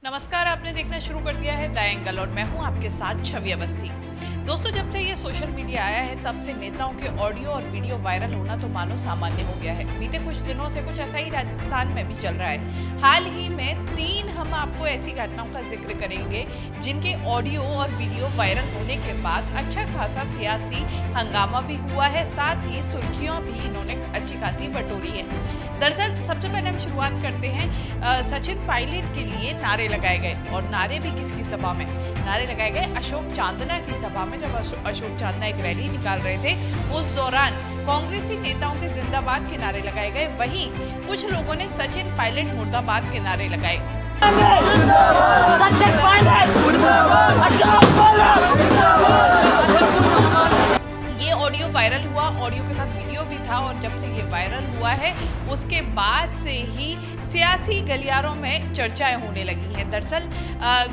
नमस्कार, आपने देखना शुरू कर दिया है द एंगल और मैं हूं आपके साथ छवि अवस्थी। दोस्तों, जब से ये सोशल मीडिया आया है तब से नेताओं के ऑडियो और वीडियो वायरल होना तो मानो सामान्य हो गया है। बीते कुछ दिनों से कुछ ऐसा ही राजस्थान में भी चल रहा है। हाल ही में 3 हम आपको ऐसी घटनाओं का जिक्र करेंगे जिनके ऑडियो और वीडियो वायरल होने के बाद अच्छा खासा सियासी हंगामा भी हुआ है, साथ ही सुर्खियों भी इन्होंने अच्छी खासी बटोरी है। दरअसल सबसे पहले हम शुरुआत करते हैं सचिन पायलट के लिए नारे लगाए गए, और नारे भी किसकी सभा में? नारे लगाए गए अशोक चांदना की सभा में। जब अशोक चांदना एक रैली निकाल रहे थे, उस दौरान कांग्रेसी नेताओं के जिंदाबाद के नारे लगाए गए। वहीं कुछ लोगों ने सचिन पायलट मुर्दाबाद के नारे लगाए। ये ऑडियो वायरल हुआ, ऑडियो के साथ वीडियो भी था, और जब से ये वायरल हुआ है उसके बाद से ही सियासी गलियारों में चर्चाएं होने लगी हैं। दरअसल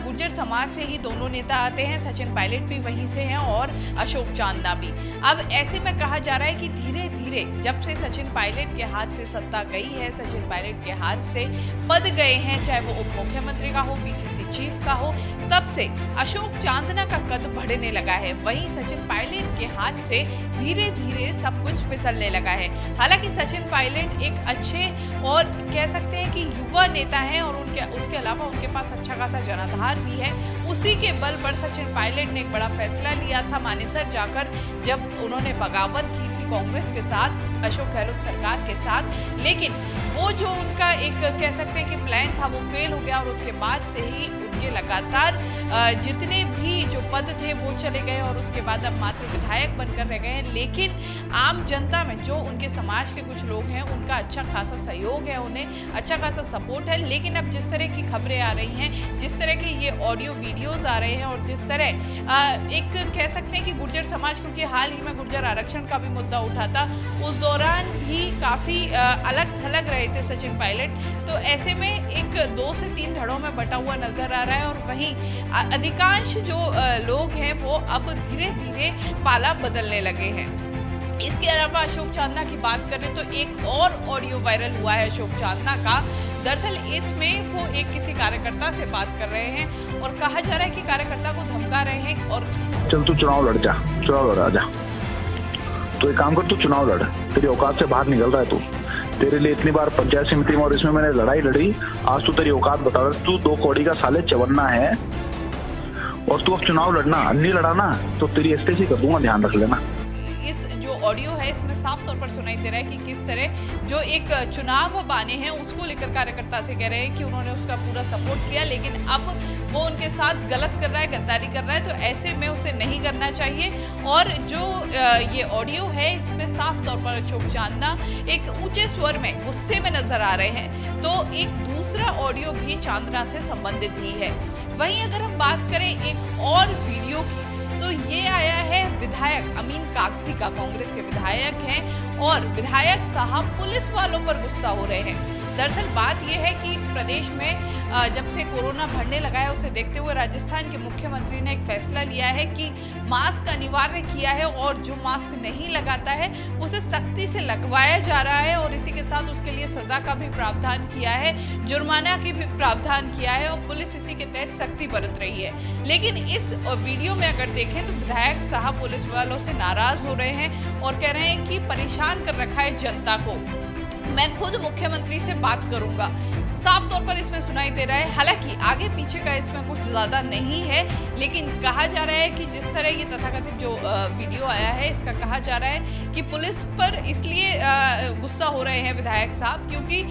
गुर्जर समाज से ही दोनों नेता आते हैं, सचिन पायलट भी वहीं से हैं और अशोक चांदना भी। अब ऐसे में कहा जा रहा है कि धीरे धीरे जब से सचिन पायलट के हाथ से सत्ता गई है, सचिन पायलट के हाथ से पद गए हैं, चाहे वो उप मुख्यमंत्री का हो, बीसीसी चीफ का हो, तब से अशोक चांदना का कद बढ़ने लगा है। वहीं सचिन पायलट के हाथ से धीरे धीरे सब कुछ फिसलने लगा है। हालांकि सचिन पायलट एक अच्छे और कह सकते हैं कि युवा नेता हैं, और उसके अलावा उनके पास अच्छा खासा जनाधार भी है। उसी के बल पर सचिन पायलट ने एक बड़ा फैसला लिया था मानेसर जाकर, जब उन्होंने बगावत की थी कांग्रेस के साथ, अशोक गहलोत सरकार के साथ। लेकिन वो जो उनका एक कह सकते हैं कि प्लान था वो फेल हो गया, और उसके बाद से ही उनके लगातार जितने भी जो पद थे वो चले गए, और उसके बाद अब मात्र विधायक बनकर रह गए हैं। लेकिन आम जनता में जो उनके समाज के कुछ लोग हैं उनका अच्छा खासा सहयोग है, उन्हें अच्छा खासा सपोर्ट है। लेकिन अब जिस तरह की खबरें आ रही हैं, जिस तरह के ये ऑडियो वीडियोस आ रहे हैं, और जिस तरह एक कह सकते हैं कि गुर्जर समाज, क्योंकि हाल ही में गुर्जर आरक्षण का भी मुद्दा उठा था, उस दौरान भी काफ़ी अलग थलग रहे थे सचिन पायलट। तो ऐसे में एक 2 से 3 धड़ों में बटा हुआ नजर आ रहा है, और वहीं अधिकांश जो लोग हैं वो अब धीरे धीरे पाला बदलने लगे हैं। इसके अलावा अशोक चांदना की बात करें तो एक और ऑडियो वायरल हुआ है अशोक चांदना का। दरअसल इसमें वो एक किसी कार्यकर्ता से बात कर रहे हैं, और कहा जा रहा है कि कार्यकर्ता को धमका रहे हैं, और चल तू चुनाव लड़ जा, चुनाव लड़ा जा, तो एक काम कर, तू चुनाव लड़, तेरी औकात से बाहर निकल रहा है तू। तेरे लिए इतनी बार पंचायत समिति में और इसमें मैंने लड़ाई लड़ी, आज तू तेरी औकात बता रहा है। तू 2 कौड़ी का साले चवन्ना है, और तू अब चुनाव लड़ना, नहीं लड़ा ना तो तेरी एसटीसी कर दूंगा, ध्यान रख लेना। इस जो ऑडियो है इसमें साफ तौर पर सुनाई दे रहा है कि किस तरह जो एक चुनाव बाने हैं उसको लेकर कार्यकर्ता से कह रहे हैं कि उन्होंने उसका पूरा सपोर्ट किया, लेकिन अब वो उनके साथ गलत कर रहा है, गद्दारी कर रहा है, तो ऐसे में उसे नहीं करना चाहिए। और जो ये ऑडियो है इसमें साफ तौर पर अशोक चांदना एक ऊंचे स्वर में गुस्से में नजर आ रहे हैं। तो एक दूसरा ऑडियो भी चांदना से संबंधित ही है। वहीं अगर हम बात करें एक और वीडियो की, तो ये आया है विधायक अमीन कागजी का। कांग्रेस के विधायक हैं, और विधायक साहब पुलिस वालों पर गुस्सा हो रहे हैं। दरअसल बात यह है कि प्रदेश में जब से कोरोना बढ़ने लगा है, उसे देखते हुए राजस्थान के मुख्यमंत्री ने एक फैसला लिया है कि मास्क अनिवार्य किया है, और जो मास्क नहीं लगाता है उसे सख्ती से लगवाया जा रहा है, और इसी के साथ उसके लिए सजा का भी प्रावधान किया है, जुर्माना की भी प्रावधान किया है, और पुलिस इसी के तहत सख्ती बरत रही है। लेकिन इस वीडियो में अगर देखें तो विधायक साहब पुलिस वालों से नाराज हो रहे हैं, और कह रहे हैं कि परेशान कर रखा है जनता को, मैं खुद मुख्यमंत्री से बात करूंगा। साफ तौर पर इसमें सुनाई दे रहा है। हालांकि आगे पीछे का इसमें कुछ ज़्यादा नहीं है, लेकिन कहा जा रहा है कि जिस तरह ये तथाकथित जो वीडियो आया है इसका कहा जा रहा है कि पुलिस पर इसलिए गुस्सा हो रहे हैं विधायक साहब, क्योंकि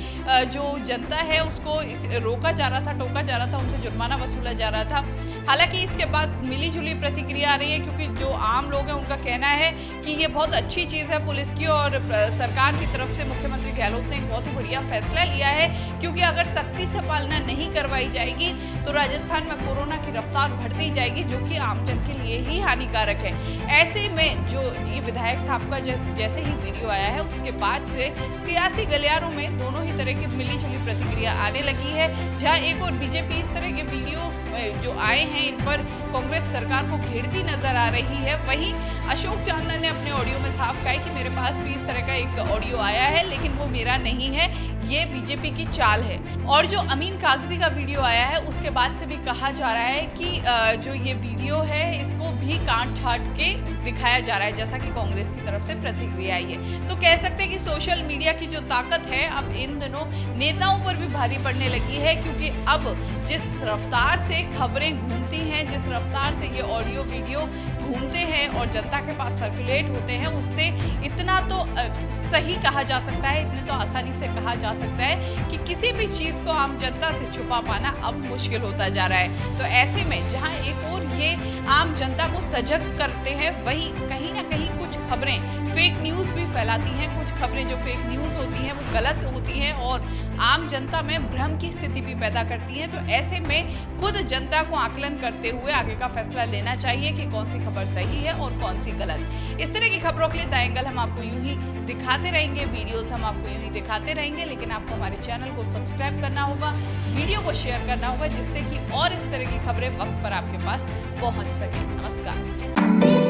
जो जनता है उसको रोका जा रहा था, टोका जा रहा था, उनसे जुर्माना वसूला जा रहा था। हालांकि इसके बाद मिली जुली प्रतिक्रिया आ रही है, क्योंकि जो आम लोग हैं उनका कहना है कि ये बहुत अच्छी चीज़ है पुलिस की, और सरकार की तरफ से मुख्यमंत्री गहलोत ने एक बहुत ही बढ़िया फैसला लिया है, क्योंकि अगर सख्ती से पालना नहीं करवाई जाएगी तो राजस्थान में कोरोना की रफ्तार बढ़ती जाएगी, जो कि आमजन के लिए ही हानिकारक है। ऐसे में जो ये विधायक साहब का जैसे ही वीडियो आया है उसके बाद से सियासी गलियारों में दोनों ही तरह की मिली जुली प्रतिक्रिया आने लगी है। जहां एक और बीजेपी इस तरह के जो आए हैं इन पर कांग्रेस सरकार को घेरती नजर आ रही है। वहीं अशोक चांदना ने अपने ऑडियो में साफ कहा है कि मेरे पास भी इस तरह का एक ऑडियो आया है, लेकिन वो मेरा नहीं है, ये बीजेपी की चाल है। और जो अमीन कागजी का वीडियो आया है उसके बाद से भी कहा जा रहा है कि जो ये वीडियो है इसको भी काट छाट के दिखाया जा रहा है, जैसा कि कांग्रेस की तरफ से प्रतिक्रिया आई है। तो कह सकते हैं कि सोशल मीडिया की जो ताकत है अब इन दिनों नेताओं पर भी भारी पड़ने लगी है, क्योंकि अब जिस रफ्तार से खबरें घूमती हैं, जिस रफ्तार से ये ऑडियो वीडियो घूमते हैं और जनता के पास सर्कुलेट होते हैं, उससे इतना तो सही कहा जा सकता है, इतने तो आसानी से कहा जा सकता है कि किसी भी चीज को आम जनता से छुपा पाना अब मुश्किल होता जा रहा है। तो ऐसे में जहां एक और ये आम जनता को सजग करते हैं, वहीं कहीं ना कहीं कुछ खबरें फेक न्यूज भी फैलाती हैं। कुछ खबरें जो फेक न्यूज होती हैं वो गलत होती हैं और आम जनता में भ्रम की स्थिति भी पैदा करती हैं। तो ऐसे में खुद जनता को आकलन करते हुए आगे का फैसला लेना चाहिए कि कौन सी खबर सही है और कौन सी गलत। इस तरह की खबरों के लिए द एंगल हम आपको यूं ही दिखाते रहेंगे, वीडियोस हम आपको यूं ही दिखाते रहेंगे, लेकिन आपको हमारे चैनल को सब्सक्राइब करना होगा, वीडियो को शेयर करना होगा, जिससे कि और इस तरह की खबरें वक्त पर आपके पास पहुंच सके। नमस्कार।